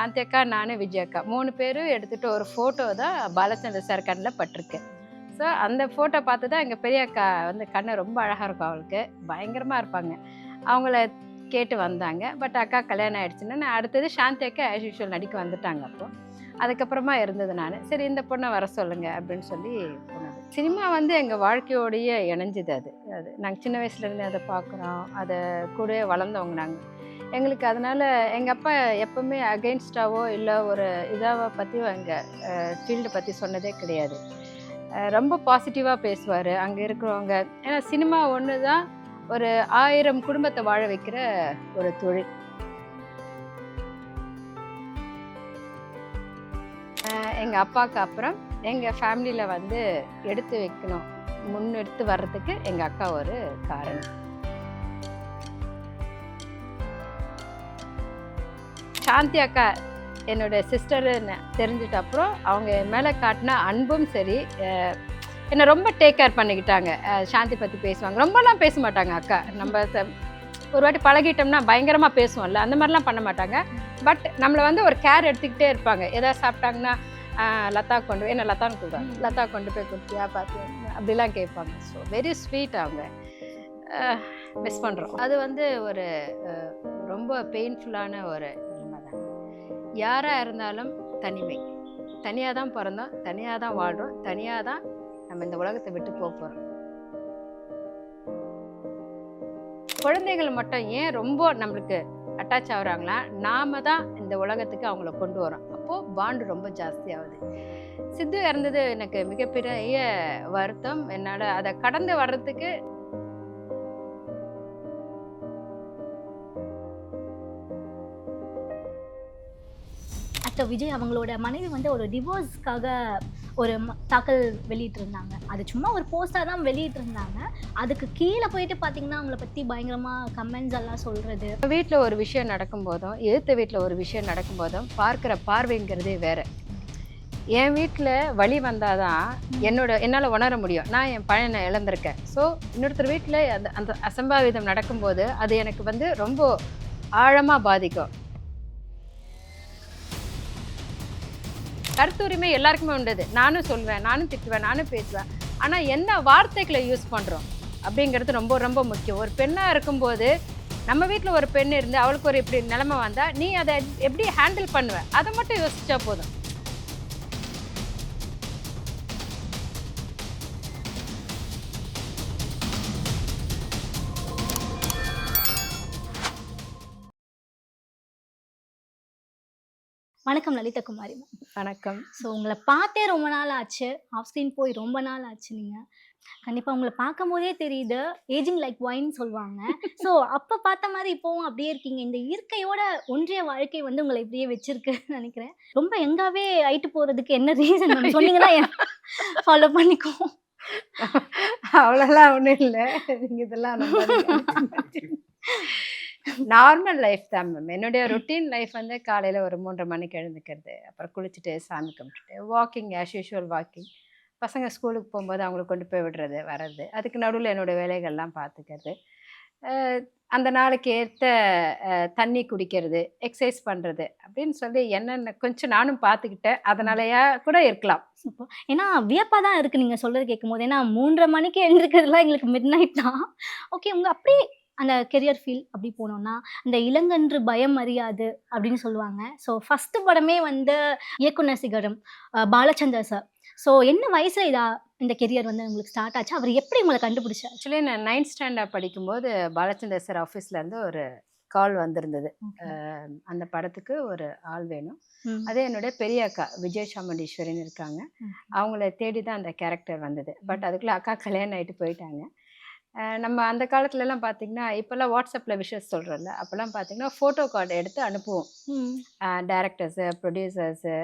சாந்தி அக்கா, நானு, விஜய் அக்கா 3 பேரும் எடுத்துட்டு ஒரு ஃபோட்டோ தான் பாலச்சந்தர் சார் கண்ணில் பட்டிருக்கு. ஸோ அந்த ஃபோட்டோ பார்த்து தான் எங்கள் பெரிய அக்கா வந்து கண்ணு ரொம்ப அழகாக இருக்கும், அவளுக்கு பயங்கரமாக இருப்பாங்க. அவங்கள கேட்டு வந்தாங்க. பட் அக்கா கல்யாணம் ஆகிடுச்சுன்னா நான் அடுத்தது சாந்தி அக்கா ஆஸ் யூஷுவல் நடிக்க வந்துட்டாங்க. அதுக்கப்புறமா இருந்தது நான், சரி இந்த பொண்ணை வர சொல்லுங்க அப்படின்னு சொல்லி போனது. சினிமா வந்து எங்கள் வாழ்க்கையோடையே இணைஞ்சுது. அது நாங்கள் சின்ன வயசுலேருந்தே அதை பார்க்குறோம், அதை கூடவே வளர்ந்தவங்க நாங்கள். எங்களுக்கு அதனால் எங்கள் அப்பா எப்போவுமே அகெயின்ஸ்டாவோ இல்லை ஒரு இதாவை பற்றியோ எங்கள் ஃபீல்டை பற்றி சொன்னதே கிடையாது. ரொம்ப பாசிட்டிவாக பேசுவார் அங்கே இருக்கிறவங்க. ஏன்னா சினிமா ஒன்று தான் ஒரு 1000 குடும்பத்தை வாழ வைக்கிற ஒரு தொழில். எங்கள் அப்பாவுக்கு அப்புறம் எங்கள் ஃபேமிலியில் வந்து எடுத்து வைக்கணும், முன்னெடுத்து வர்றதுக்கு எங்கள் அக்கா ஒரு காரணம். சாந்தி அக்கா என்னோட சிஸ்டர்னு தெரிஞ்சிட்ட அப்புறம் அவங்க என் மேலே காட்டின அன்பும் சரி, என்னை ரொம்ப டேக் கேர் பண்ணிக்கிட்டாங்க. சாந்தி பற்றி பேசுவாங்க, ரொம்பலாம் பேச மாட்டாங்க அக்கா. நம்ம ஒரு வாட்டி பழகிட்டோம்னா பயங்கரமாக பேசுவோம்ல, அந்த மாதிரிலாம் பண்ண மாட்டாங்க. பட் நம்மளை வந்து ஒரு கேர் எடுத்துக்கிட்டே இருப்பாங்க. எதாவது சாப்பிட்டாங்கன்னா லதா கொண்டு போய், என்ன லதான்னு கூப்பிடுவாங்க, லதா கொண்டு போய் கொடுத்தியா பார்த்து அப்படிலாம் கேட்பாங்க. So very sweet. அவங்க மிஸ் பண்ணுறோம். அது வந்து ஒரு ரொம்ப பெயின்ஃபுல்லான ஒரு நிலைமை தான். யாராக இருந்தாலும் தனிமை, தனியாக தான் பிறந்தோம், தனியாக தான் வாழ்கிறோம், தனியாக தான் நம்ம இந்த உலகத்தை விட்டு போகிறோம். குழந்தைகள் மட்டும் ஏன் ரொம்ப நம்மளுக்கு அட்டாச் ஆகுறாங்களா, நாம தான் இந்த உலகத்துக்கு அவங்கள கொண்டு வரோம். அப்போது பாண்டு ரொம்ப ஜாஸ்தியாகுது. சித்து இறந்தது எனக்கு மிகப்பெரிய வருத்தம். என்னால் அதை கடந்து வர்றதுக்கு ஆக்டர் விஜய் அவங்களோட மனைவி வந்து ஒரு டிவோர்ஸ்க்காக ஒரு தாக்கல் வெளியிட்டிருந்தாங்க. அது சும்மா ஒரு போஸ்டாக தான் வெளியிட்டிருந்தாங்க. அதுக்கு கீழே போயிட்டு பார்த்தீங்கன்னா அவங்கள பற்றி பயங்கரமாக கமெண்ட்ஸ் எல்லாம் சொல்கிறது. வீட்டில் ஒரு விஷயம் நடக்கும்போதும் எதிர்த்த வீட்டில் ஒரு விஷயம் நடக்கும்போதும் பார்க்குற பார்வைங்கிறதே வேறு. என் வீட்டில் வழி வந்தால் தான் என்னால் உணர முடியும், நான் என் பையனை இழந்திருக்கேன். ஸோ இன்னொருத்தர் வீட்டில் அந்த அசம்பாவிதம் நடக்கும்போது அது எனக்கு வந்து ரொம்ப ஆழமாக பாதிக்கும். கருத்துரிமை எல்லாருக்குமே உண்டது. நானும் சொல்வேன், நானும் திட்டுவேன், நானும் பேசுவேன். ஆனால் என்ன வார்த்தைகளை யூஸ் பண்ணுறோம் அப்படிங்கிறது ரொம்ப ரொம்ப முக்கியம். ஒரு பெண்ணாக இருக்கும்போது நம்ம வீட்டில் ஒரு பெண் இருந்து அவளுக்கு ஒரு இப்படி நிலைமை வந்தால் நீ அதை எப்படி ஹேண்டில் பண்ணுவேன், அதை மட்டும் யோசிச்சா போதும். வணக்கம் லலிதா குமாரி. வணக்கம். ஸோ உங்களை பார்த்தே ரொம்ப நாள் ஆச்சு, ஆஃப் ஸ்க்ரீன் போய் ரொம்ப நாள் ஆச்சு. நீங்கள் கண்டிப்பாக உங்களை பார்க்கும் போதே தெரியுது, ஏஜிங் லைக் ஒயின்னு சொல்லுவாங்க. ஸோ அப்போ பார்த்த மாதிரி இப்போவும் அப்படியே இருக்கீங்க. இந்த இயற்கையோட ஒன்றிய வாழ்க்கை வந்து உங்களை இப்படியே வச்சிருக்குன்னு நினைக்கிறேன். ரொம்ப எங்காவே ஆயிட்டு போகிறதுக்கு என்ன ரீசன் சொன்னீங்கன்னா ஃபாலோ பண்ணிக்குவோம். அவ்வளோலாம் ஒன்றும் இல்லை, நீங்கள் இதெல்லாம் நார்மல் லைஃப் தான் மேம். என்னுடைய ரொட்டீன் லைஃப் வந்து காலையில் ஒரு 3:30 மணிக்கு எழுந்துக்கிறது, அப்புறம் குளிச்சுட்டு சாமி கும்பிட்டுட்டு வாக்கிங், ஆஸ் யூஷுவல் வாக்கிங், பசங்க ஸ்கூலுக்கு போகும்போது அவங்கள கொண்டு போய் விடுறது வர்றது, அதுக்கு நடுவில் என்னோடய வேலைகள்லாம் பார்த்துக்கிறது, அந்த நாளைக்கு ஏற்ற தண்ணி குடிக்கிறது, எக்ஸசைஸ் பண்ணுறது அப்படின்னு சொல்லி என்னென்ன கொஞ்சம் நானும் பார்த்துக்கிட்டேன். அதனாலயா கூட இருக்கலாம். சூப்பர். ஏன்னா வியப்பாக தான் இருக்குது நீங்கள் சொல்கிறது கேட்கும்போது. ஏன்னா 3:30 மணிக்கு எழுந்திருக்கிறதுலாம் எங்களுக்கு மிட் நைட் தான். ஓகே, உங்கள் அப்படியே அந்த கெரியர் ஃபீல் அப்படி போனோம்னா அந்த இளங்கன்று பயம் அறியாது அப்படின்னு சொல்லுவாங்க. ஸோ ஃபஸ்ட்டு படமே வந்து இயக்குனர் சிகரம் பாலச்சந்தர் சார். ஸோ என்ன வயசில் இந்த கெரியர் வந்து உங்களுக்கு ஸ்டார்ட் ஆச்சு? அவர் எப்படி உங்களை கண்டுபிடிச்சார்? ஆக்சுவலி நான் 9th ஸ்டாண்டர்ட் படிக்கும்போது பாலச்சந்தர் சார் ஆஃபீஸ்லேருந்து ஒரு கால் வந்திருந்தது. அந்த படத்துக்கு ஒரு ஆள் வேணும். அதே என்னுடைய பெரிய அக்கா விஜய் சாமுண்டீஸ்வரின்னு இருக்காங்க, அவங்கள தேடி தான் அந்த கேரக்டர் வந்தது. பட் அதுக்குள்ளே அக்கா கல்யாணம் ஆகிட்டு போயிட்டாங்க. நம்ம அந்த காலத்துலலாம் பார்த்திங்கன்னா, இப்போல்லாம் வாட்ஸ்அப்பில் விஷஸ் சொல்கிறோம்ல, அப்போல்லாம் பார்த்திங்கன்னா ஃபோட்டோ கார்டு எடுத்து அனுப்புவோம். டைரக்டர்ஸு, ப்ரொடியூசர்ஸு,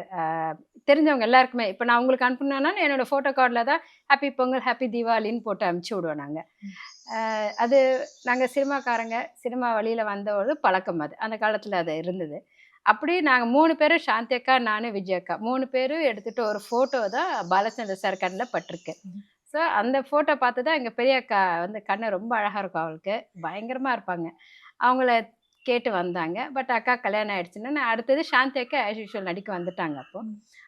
தெரிஞ்சவங்க எல்லாருக்குமே. இப்போ நான் உங்களுக்கு அனுப்புனேன்னா என்னோடய ஃபோட்டோ கார்டில் தான் ஹாப்பி பொங்கல், ஹாப்பி தீபாவளின்னு போட்டு அனுப்பிச்சி விடுவோம் நாங்கள். அது நாங்கள் சினிமாக்காரங்க சினிமா வழியில் வந்த ஒரு பழக்கம். அது அந்த காலத்தில் அது இருந்தது. அப்படியே நாங்கள் 3 பேரும், சாந்தி அக்கா, நான், விஜய் அக்கா 3 பேரும் எடுத்துகிட்டு ஒரு ஃபோட்டோ தான் பாலச்சந்தர் சார் கண்ணில் பட்டிருக்கு. ஸோ அந்த ஃபோட்டோ பார்த்து தான் எங்கள் பெரிய அக்கா வந்து கண்ணு ரொம்ப அழகாக இருக்கும், அவளுக்கு பயங்கரமாக இருப்பாங்க. அவங்கள கேட்டு வந்தாங்க. பட் அக்கா கல்யாணம் ஆயிடுச்சுன்னா, நான் அடுத்தது சாந்தி அக்கா ஆஸ் யூசுவல் நடிக்க வந்துட்டாங்க அப்போ.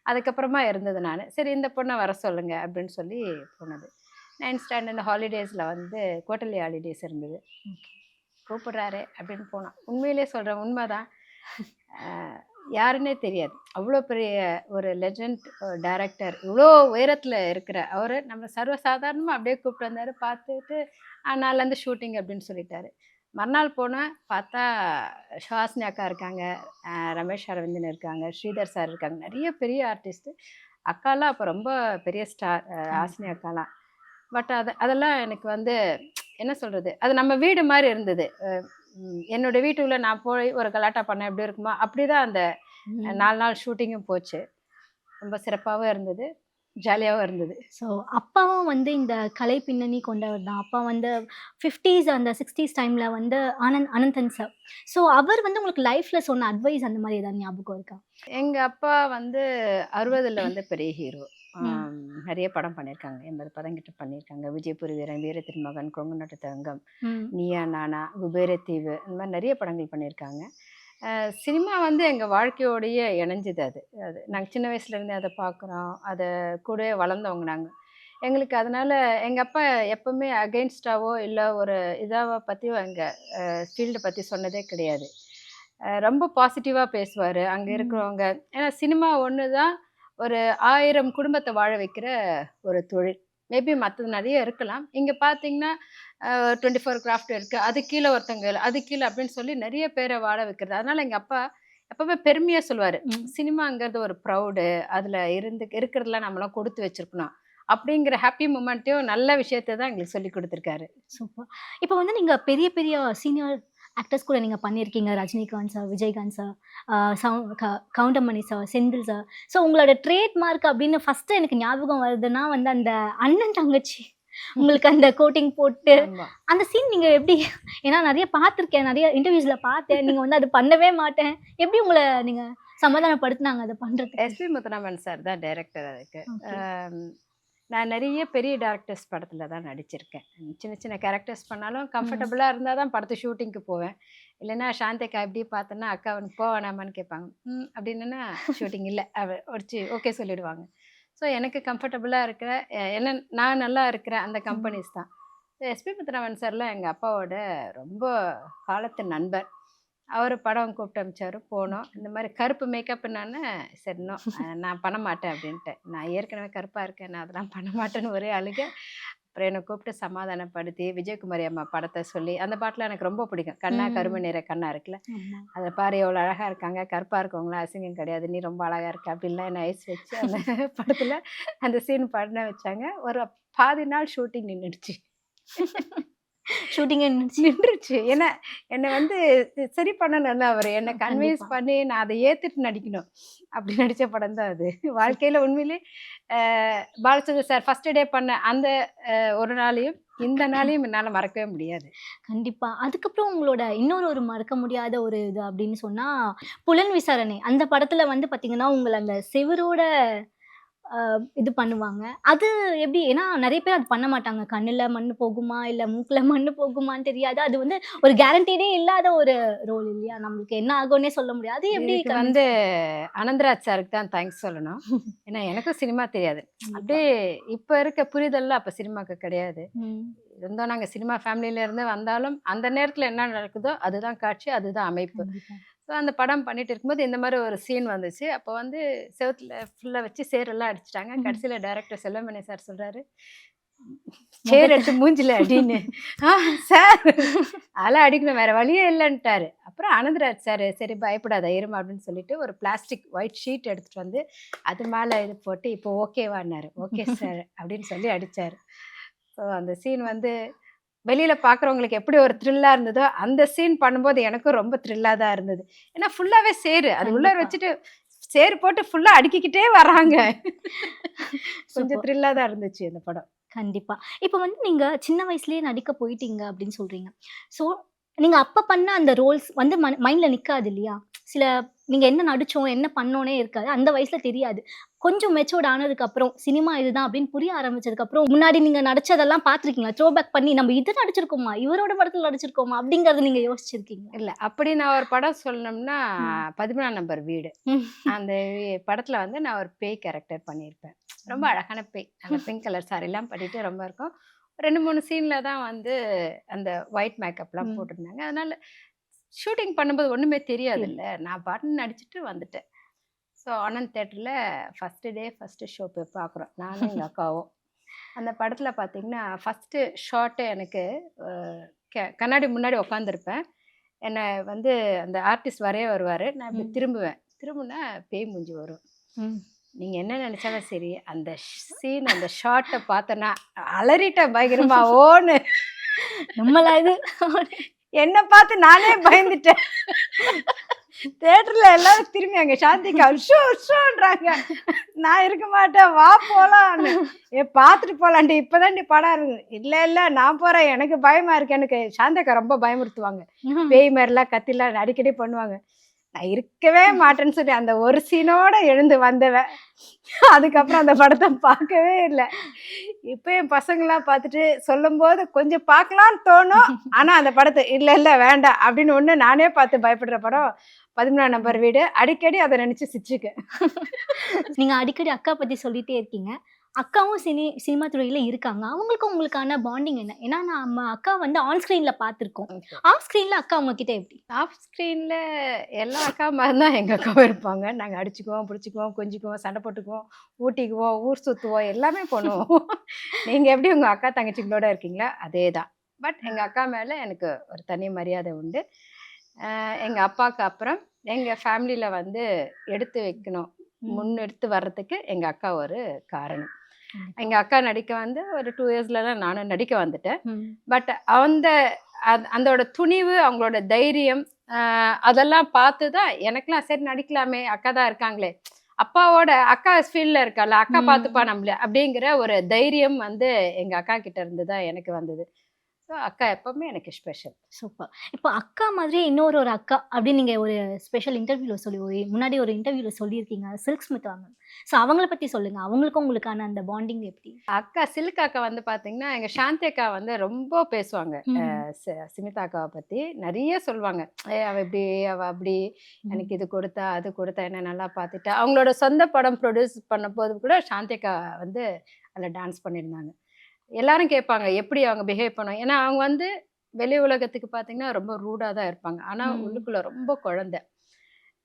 அதுக்கப்புறமா இருந்தது நானு. சரி இந்த பொண்ண வர சொல்லுங்க அப்படின்னு சொல்லி போனது. 9th ஸ்டாண்டர்ட் ஹாலிடேஸ்ல வந்து குவார்ட்டர்லி ஹாலிடேஸ் இருந்தது. கூப்பிடுறாரு அப்படின்னு போனோம். உண்மையிலேயே சொல்றேன், உண்மைதான். அ யாருன்னே தெரியாது. அவ்வளோ பெரிய ஒரு லெஜண்ட் டைரக்டர். இவ்வளோ உயரத்துல இருக்கிற அவரு நம்ம சர்வசாதாரணமா அப்படியே கூப்பிட்டு வந்தாரு. பார்த்துட்டு நாளைலருந்து ஷூட்டிங் அப்படின்னு சொல்லிட்டாரு. மறுநாள் போனேன். பார்த்தா சுஹாசினி அக்கா இருக்காங்க, ரமேஷ் அரவிந்தன் இருக்காங்க, ஸ்ரீதர் சார் இருக்காங்க. நிறைய பெரிய ஆர்டிஸ்ட்டு. அக்காலாம் அப்போ ரொம்ப பெரிய ஸ்டார் ஹாசினி அக்காலாம். பட் அதெல்லாம் எனக்கு வந்து என்ன சொல்றது? அது நம்ம வீடு மாரி இருந்தது. என்னோட வீட்டுக்குள்ள நான் போய் ஒரு கலாட்டா பண்ணேன் எப்படி இருக்குமோ, அப்படிதான் அந்த 4 நாள் ஷூட்டிங்கும் போச்சு. ரொம்ப சிறப்பாவும் இருந்தது. ஜாலியாவும் இருந்தது. ஸோ அப்பாவும் வந்து இந்த கலை பின்னணி கொண்டவர் தான். அப்பா வந்து 50ஸ் அந்த 60ஸ் டைம்ல வந்து அனந்தன் சார். ஸோ அவர் வந்து உங்களுக்கு லைஃப்ல சொன்ன அட்வைஸ் அந்த மாரி ஏதாவது ஞாபகம் இருக்கா? எங்க அப்பா வந்து 60ல வந்து பெரிய ஹீரோ. ம். நெறைய படம் பண்ணியிருக்காங்க. 80 படம் கிட்ட பண்ணியிருக்காங்க. விஜயபுரி வீரன், வீர திருமகன், கொங்கு நாட்டு தங்கம், ம். நீயா நானா, குபேரத்தீவு இந்த மாரி நெறைய படங்கள் பண்ணியிருக்காங்க. சினிமா வந்து எங்க வாழ்க்கையோடயே இணைஞ்சது அது. நாங்க சின்ன வயசுலேருந்தே அத பார்க்குறோம். அத கூடவே வளர்ந்தவங்க நாங்க. எங்களுக்கு அதனால எங்க அப்பா எப்பவுமே அகைன்ஸ்டாவோ, இல்ல ஒரு இதாவ பத்தியோ எங்க ஃபீல்ட பத்தி சொன்னதே கிடையாது. ரொம்ப பாசிட்டிவா பேசுவாரு. அங்க ம். இருக்கிறவங்க ஏன்னா சினிமா ஒண்ணு தான் ஒரு 1000 குடும்பத்த வாழ வைக்கிற ஒரு தொழில். மேபி மத்தது நெறைய இருக்கலாம். இங்க பார்த்தீங்கன்னா, 24 கிராஃப்ட் இருக்கு. அதுக்கு கீழ ஒருத்தங்க, அதுக்கு கீழ அப்படின்னு சொல்லி நெறைய பேர வாழ வைக்கிறது. அதனால எங்க அப்பா எப்பவுமே பெருமையா சொல்லுவாரு. ம். சினிமாங்கிறது ஒரு ப்ரவுடு. அதுல இருக்கிறதெல்லாம் நம்மலாம் கொடுத்து வச்சிருக்கணும். அப்படிங்கிற ஹேப்பி மொமெண்ட்டையும் நல்ல விஷயத்த தான் எங்களுக்கு சொல்லிக் குடுத்துருக்காரு. சூப்பர். இப்ப வந்து நீங்க பெரிய பெரிய சீனியர் ஆக்டர்ஸ் கூட நீங்க பண்ணியிருக்கீங்க. ரஜினிகாந்த் சார், விஜயகாந்த் சார், அ சவு க Goundamani sir, Senthil sir. So உங்களோட ட்ரேட் மார்க் அப்படின்னு ஃபர்ஸ்ட்டு எனக்கு ஞாபகம் வருதுன்னா வந்து அந்த அண்ணன், தங்கச்சி உங்களுக்கு அந்த கோட்டிங் போட்டு ஆமா. அந்த சீன் நீங்க எப்படி ஏன்னா நெறைய பார்த்துருக்கேன். நெறைய இன்டர்வியூஸ்ல பார்த்தேன். நீங்க வந்து அது பண்ணவே மாட்டேன். எப்படி உங்கள நீங்க சமாதானப்படுத்துனாங்க அத பண்றதுக்கு? எஸ்பி முத்துராமன் சார் தான் டைரக்டர் அதுக்கு. ஓகே. அம் நான் நெறைய பெரிய டைரக்டர்ஸ் படத்துல தான் நடிச்சிருக்கேன். சின்ன சின்ன கேரக்டர்ஸ் பண்ணாலும் ம். கம்ஃபர்டபுளா இருந்தா தான் படத்து ஷூட்டிங்க்கு போவேன். இல்லைன்னா சாந்தி அக்கா எப்படி பார்த்தேன்னா, "அக்கா உனக்கு போக வேணாமான்னு?" கேட்பாங்க. ம் அப்படின்னேன்னா, ஷூட்டிங் இல்ல. ஒடிச்சு சொல்லிடுவாங்க. ஸோ எனக்கு கம்ஃபர்டபுளா இருக்கிற ஏன்னா நான் நல்லா இருக்கிற அந்த ம். கம்பெனிஸ் தான். எஸ்பி முத்துராமன் சார்லாம் எங்க அப்பாவோட ரொம்ப காலத்து நண்பர். அவரு படம் கூப்பிட்டு அனுப்பிச்சாரு. போனோம். இந்த மாரி கருப்பு மேக்கப்னானே, சரி நோ நான் பண்ண மாட்டேன் அப்படின்ட்டேன். நான் ஏற்கனவே கருப்பா இருக்கேன். நான் அதெல்லாம் பண்ண மாட்டேன்னு ஒரே அழுகை. அப்புறம் என்ன கூப்பிட்டு சமாதானப்படுத்தி, விஜயகுமாரி அம்மா படத்த சொல்லி அந்த பாட்டுலாம் எனக்கு ரொம்ப பிடிக்கும். கண்ணா ம். கருமை நிற கண்ணா இருக்குல்ல. ஆமா. அதில பாரு எவ்வளோ அழகா இருக்காங்க. கருப்பா இருக்கவங்கலாம் அசிங்கம் கிடையாது. நீ ரொம்ப அழகா இருக்க அப்படின்லாம் என்ன ஐஸ் வச்சு அந்த படத்துல அந்த சீன் பண்ண வச்சாங்க. ஒரு பாதி நாள் ஷூட்டிங் நின்னுடுச்சு. ஷூட்டிங்கே நின்னுச்சு. நின்றுச்சு. ஏன்னா, என்ன வந்து சரி பண்ணணும்ல அவரு. என்ன கன்வின்ஸ் கண்டிப்பா. பண்ணி நான் அத ஏத்துட்டு நடிக்கணும். அப்படி நடிச்ச படம் தான் அது. வாழ்க்கையில உண்மையிலே அ பாலச்சந்தர் சார் ஃபர்ஸ்ட் டே பண்ண அந்த ஒரு நாளையும், இந்த நாளையும் என்னால மறக்கவே முடியாது. கண்டிப்பா. அதுக்கப்புறம் உங்களோட இன்னொரு ஒரு மறக்க முடியாத ஒரு இது அப்படின்னு சொன்னா, புலன் விசாரணை. அந்த படத்துல வந்து பாத்தீங்கன்னா, உங்கள அந்த செவுரோட இது பண்ணுவாங்க. அது எப்படி ஏன்னா நெறைய பேர் அது பண்ண மாட்டாங்க. கண்ணுல மண்ணு போகுமா? இல்ல மூக்குல மண்ணு போகுமான்னு தெரியாது. அது வந்து ஒரு கேரண்டீடே இல்லாத ஒரு ரோல் இல்லையா? நம்மளுக்கு என்ன ஆகும்னே சொல்ல முடியாது. அது எப்படி இதுக்கு வந்து கன்வின்ஸ் அனந்தராஜ் சாருக்கு தான் தேங்க்ஸ் சொல்லணும். ஏன்னா எனக்கும் சினிமா தெரியாது. கண்டிப்பா. அப்படியே இப்ப இருக்க புரிதல்லாம் அப்ப சினிமாக்கு கிடையாது. ம். இருந்தோம் நாங்க சினிமா ஃபேமிலில இருந்து வந்தாலும், அந்த நேரத்துல என்ன நடக்குதோ அதுதான் காட்சி, அதுதான் அமைப்பு. கண்டிப்பா. ஸோ அந்த படம் பண்ணிட்டு இருக்கும்போது இந்த மாரி ஒரு சீன் வந்துச்சு. அப்போ வந்து செவுத்துல ஃபுல்லா வச்சு சேரெல்லாம் அடிச்சுட்டாங்க. ம்ஹ்ம். கடைசியில டைரக்டர் செல்வமணி சார் சொல்றாரு, "சேர் முகத்த எடுத்து மூஞ்சில அடின்னு." "ஆ சார் அதெல்லாம் அடிக்கணும் வேற வழியே இல்லன்ட்டாரு." அப்புறம் ஆனந்தராஜ் சார், "சரி பயப்படாத இரும்மா" அப்படின்னு சொல்லிட்டு ஒரு பிளாஸ்டிக் ஒயிட் ஷீட் எடுத்துட்டு வந்து, அது மேல இது போட்டு, "இப்போ ஓகேவான்னாரு." "ஓகே சார்" அப்படின்னு சொல்லி அடிச்சாரு. ஸோ அந்த சீன் வந்து வெளியில பார்க்குறவங்களுக்கு எப்படி ஒரு த்ரில்லா இருந்ததோ, அந்த சீன் பண்ணும்போது எனக்கும் ரொம்ப த்ரில்லா தான் இருந்தது. ஏன்னா ஃபுல்லாவே சேரு. அது உள்ளார கண்டிப்பா. வச்சுட்டு சேறு போட்டு ஃபுல்லா அடுக்கிக்கிட்டே வர்றாங்க. கொஞ்சம் சூப்பர். த்ரில்லா தான் இருந்துச்சு அந்த படம். கண்டிப்பா. இப்ப வந்து நீங்க சின்ன வயசுலயே நடிக்க போயிட்டீங்க அப்படின்னு சொல்றீங்க. ஸோ நீங்க அப்ப பண்ண அந்த ரோல்ஸ் வந்து மைண்ட்ல நிக்காது இல்லையா? சில நீங்க என்ன நடிச்சோம், என்ன பண்ணோன்னே இருக்காது. அந்த வயசுல தெரியாது. கொஞ்சம் மெச்சூர்ட் ஆனதுக்கு அப்புறம், சினிமா இதுதான் அப்படின்னு புரிய ஆரம்பிச்சதுக்கு அப்புறம், முன்னாடி நீங்க நடிச்சதெல்லாம் பார்த்துருக்கீங்களா? த்ரோ பேக் பண்ணி நம்ம இது நடிச்சிருக்கோமா? இவரோட படத்துல நடிச்சிருக்கோமா? அப்படிங்கிறத நீங்க யோசிச்சிருக்கீங்களா? இல்ல அப்படி நான் ஒரு படம் சொல்லணும்னா, ம். 13ஆம் நம்பர் வீடு. ம். அந்த படத்துல வந்து நான் ஒரு பேய் கேரக்டர் பண்ணியிருப்பேன். ரொம்ப அழகான பேய். அந்த பிங்க் கலர் சாரிலாம் கட்டிட்டு ரொம்ப இருக்கும். 2, 3 சீன்ல தான் வந்து அந்த ஒயிட் மேக்கப்லாம் ம். போட்டிருந்தாங்க. அதனால ஷூட்டிங் பண்ணும்போது ஒண்ணுமே சரி. தெரியாதுல்ல. நான் பாட்டுன்னு நடிச்சுட்டு வந்துட்டேன். ஸோ ஆனந்த் தியேட்டர்ல ஃபர்ஸ்ட்டு டே ஃபர்ஸ்ட்டு ஷோ போய் பார்க்குறோம். நானும் எங்க அக்காவும். அந்த படத்துல பார்த்தீங்கன்னா, ஃபர்ஸ்ட்டு ஷாட்டே எனக்கு அ கண்ணாடி முன்னாடி உட்காந்துருப்பேன். என்ன வந்து அந்த ஆர்டிஸ்ட் வரைய வருவாரு. நான் இப்படி ம். திரும்புவேன். திரும்புனா பேய் மூஞ்சி வரும். ம். நீங்க என்ன நெனச்சாலும் சரி, அந்த சீன் அந்த ஷாட்ட பார்த்தேன்னா, அலறிட்டேன் பயங்கரமா ஓன்னு. நம்மளா இது? என்ன பார்த்து நானே பயந்துட்டேன். தியேட்டர்ல எல்லாரும் திரும்பி அங்க சாந்திக்கா உஷு உஷுன்றாங்க. நான் இருக்க மாட்டேன். வா போலான்னு. பார்த்துட்டு போலான்டி. இப்பதான்டி படம் இருக்கு. இல்ல இல்ல நான் போறேன். எனக்கு பயமா இருக்கு. எனக்கு சாந்தக்கா ரொம்ப பயமுறுத்துவாங்க. பேய் மாரிலாம் கத்திலாம் அடிக்கடி பண்ணுவாங்க. நான் இருக்கவே மாட்டேன்னு சொல்லி அந்த ஒரு சீனோட எழுந்து வந்தவன். அதுக்கப்புறம் அந்த படத்த பார்க்கவே இல்ல. இப்ப என் பசங்கலாம் பார்த்துட்டு சொல்லும்போது கொஞ்சம் பார்க்கலான்னு தோணும். ஆனா அந்த படத்த இல்ல இல்ல வேண்டாம் அப்படின்னு ஒண்ணு நானே பார்த்து பயப்படுற படம் 13ஆம் நம்பர் வீடு. அடிக்கடி அத நினைச்சு சிரிச்சுக்குவேன். நீங்க அடிக்கடி அக்கா பத்தி சொல்லிட்டே இருக்கீங்க. அக்காவும் சினிமா துறையில இருக்காங்க. அவங்களுக்கும் உங்களுக்கான பாண்டிங் என்ன? ஏன்னா நம்ம அக்கா வந்து ஆன் ஸ்க்ரீன்ல பார்த்துருக்கோம். ஆஃப் ஸ்க்ரீன்ல அக்கா உங்ககிட்ட எப்படி? ஆஃப் ஸ்க்ரீன்ல எல்லா அக்கா மாரி தான் எங்க அக்காவும் இருப்பாங்க. நாங்க அடிச்சுக்குவோம், புடிச்சுக்குவோம், கொஞ்சிக்குவோம், சண்டை போட்டுக்குவோம், ஊட்டிக்குவோம், ஊர் சுத்துவோம், எல்லாமே பண்ணுவோம். நீங்க எப்படி உங்க அக்கா தங்கச்சிங்களோட இருக்கீங்களோ, அதேதான். பட் எங்க அக்கா மேல எனக்கு ஒரு தனி மரியாதை உண்டு. எங்க அப்பாக்கு அப்புறம் எங்க ஃபேமிலில வந்து எடுத்து வைக்கணும், முன்னெடுத்து வர்றதுக்கு எங்க அக்கா ஒரு காரணம். எங்க அக்கா நடிக்க வந்து ஒரு 2 இயர்ஸ்ல தான் நானும் நடிக்க வந்துட்டேன். பட் அந்த அதோட துணிவு, அவங்களோட தைரியம், அதெல்லாம் பார்த்து தான் எனக்கெல்லாம் சரி நடிக்கலாமே, அக்கா தான் இருக்காங்களே. அப்பாவோட அக்கா ஃபீல்ட்ல இருக்கால, அக்கா பார்த்துப்பா நம்மள அப்படிங்கிற ஒரு தைரியம் வந்து எங்க அக்கா கிட்ட இருந்து தான் எனக்கு வந்தது. ஸோ அக்கா எப்பவுமே எனக்கு ஸ்பெஷல். சூப்பர். இப்போ அக்கா மாதிரியே இன்னொரு அக்கா அப்படின்னு நீங்க ஒரு ஸ்பெஷல் இன்டர்வியூல முன்னாடி ஒரு இன்டர்வியூல சொல்லியிருக்கீங்க. Silk Smitha ma'am. ஸோ அவங்கள பத்தி சொல்லுங்க. அவங்களுக்கும் உங்களுக்கான அந்த பாண்டிங் எப்படி? அக்கா சில்க் அக்கா வந்து பார்த்தீங்கன்னா, எங்க சாந்தி அக்கா வந்து ரொம்ப பேசுவாங்க. ம். சிமிதா அக்காவ பத்தி நெறைய சொல்லுவாங்க. அவ இப்படி, அவ அப்படி, எனக்கு இது கொடுத்தா, அது கொடுத்தா, என்ன நல்லா பார்த்துட்டா. அவங்களோட சொந்த படம் ப்ரொடியூஸ் பண்ணபோது கூட சாந்தி அக்கா வந்து அதில டான்ஸ் பண்ணியிருந்தாங்க. எல்லாரும் கேட்பாங்க, எப்படி அவங்க பிஹேவ் பண்ணுவாங்க. ஏன்னா, அவங்க வந்து வெளி உலகத்துக்கு பார்த்தீங்கன்னா, ரொம்ப ரூடா தான் இருப்பாங்க. ஆனா, ம். உள்ளுக்குள்ள ரொம்ப குழந்தை.